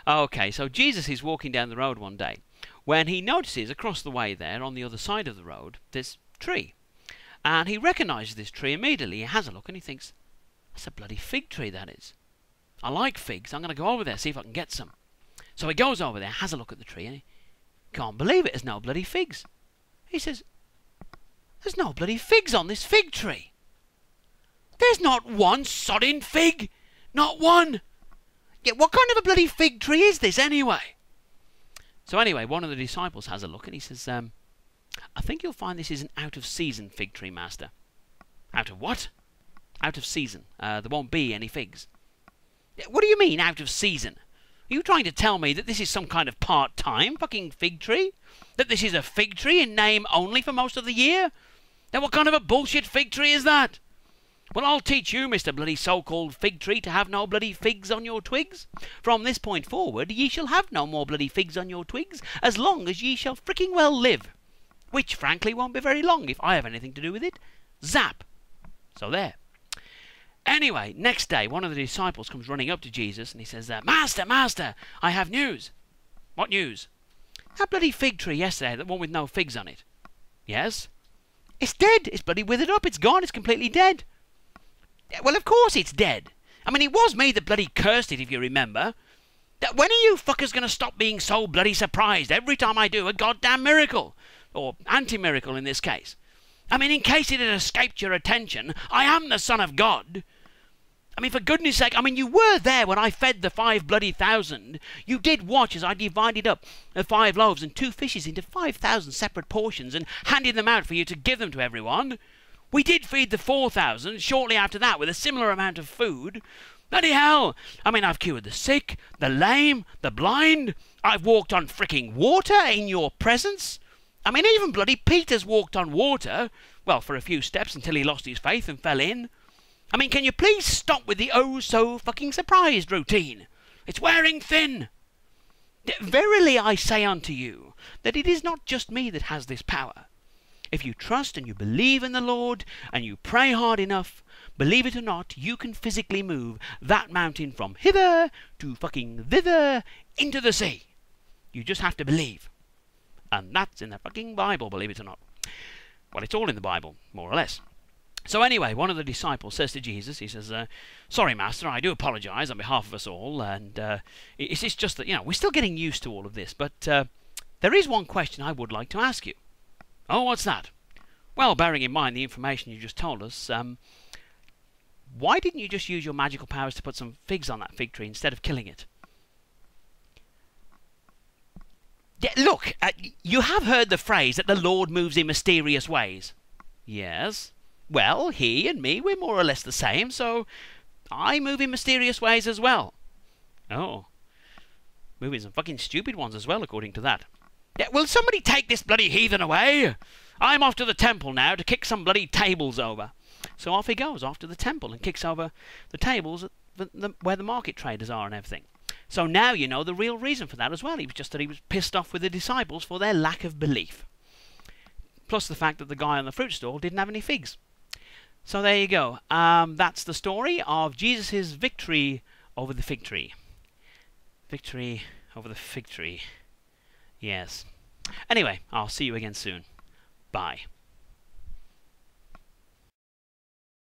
Okay, so Jesus is walking down the road one day when he notices across the way there, on the other side of the road, this tree. And he recognises this tree immediately. He has a look and he thinks, that's a bloody fig tree, that is. I like figs. I'm going to go over there, see if I can get some. So he goes over there, has a look at the tree, and he can't believe it. There's no bloody figs. He says, there's no bloody figs on this fig tree. There's not one sodding fig. Not one. Yeah, what kind of a bloody fig tree is this anyway? So anyway, one of the disciples has a look and he says, I think you'll find this is an out-of-season fig tree, Master. Out of what? Out of season. There won't be any figs. What do you mean, out of season? Are you trying to tell me that this is some kind of part-time fucking fig tree? That this is a fig tree in name only for most of the year? Then what kind of a bullshit fig tree is that? Well, I'll teach you, Mr. bloody so-called fig tree, to have no bloody figs on your twigs. From this point forward, ye shall have no more bloody figs on your twigs, as long as ye shall fricking well live. Which, frankly, won't be very long if I have anything to do with it. Zap. So there. Anyway, next day, one of the disciples comes running up to Jesus and he says, Master, Master, I have news. What news? That bloody fig tree yesterday, that one with no figs on it. Yes? It's dead. It's bloody withered up. It's gone. It's completely dead. Well, of course it's dead. I mean, it was me that bloody cursed it, if you remember. When are you fuckers going to stop being so bloody surprised every time I do a goddamn miracle? Or anti-miracle in this case. I mean, in case it had escaped your attention, I am the Son of God. I mean, for goodness sake, I mean, you were there when I fed the 5,000. You did watch as I divided up the 5 loaves and 2 fishes into 5,000 separate portions and handed them out for you to give them to everyone. We did feed the 4,000 shortly after that with a similar amount of food. Bloody hell! I mean, I've cured the sick, the lame, the blind. I've walked on fricking water in your presence. I mean, even bloody Peter's walked on water. Well, for a few steps until he lost his faith and fell in. I mean, can you please stop with the oh-so-fucking-surprised routine? It's wearing thin. Verily I say unto you that it is not just me that has this power. If you trust and you believe in the Lord and you pray hard enough, believe it or not, you can physically move that mountain from hither to fucking thither into the sea. You just have to believe. And that's in the fucking Bible, believe it or not. Well, it's all in the Bible, more or less. So anyway, one of the disciples says to Jesus, he says, sorry, Master, I do apologise on behalf of us all, and it's just that, you know, we're still getting used to all of this, but there is one question I would like to ask you. Oh, what's that? Well, bearing in mind the information you just told us, why didn't you just use your magical powers to put some figs on that fig tree instead of killing it? Yeah, look, you have heard the phrase that the Lord moves in mysterious ways. Yes. Well, he and me, we're more or less the same, so I move in mysterious ways as well. Oh. Moving some fucking stupid ones as well, according to that. Yeah, will somebody take this bloody heathen away? I'm off to the temple now to kick some bloody tables over. So off he goes, off to the temple, and kicks over the tables at where the market traders are and everything. So now you know the real reason for that as well. He was just that he was pissed off with the disciples for their lack of belief. Plus the fact that the guy on the fruit stall didn't have any figs. So there you go. That's the story of Jesus' victory over the fig tree. Victory over the fig tree. Yes. Anyway, I'll see you again soon. Bye.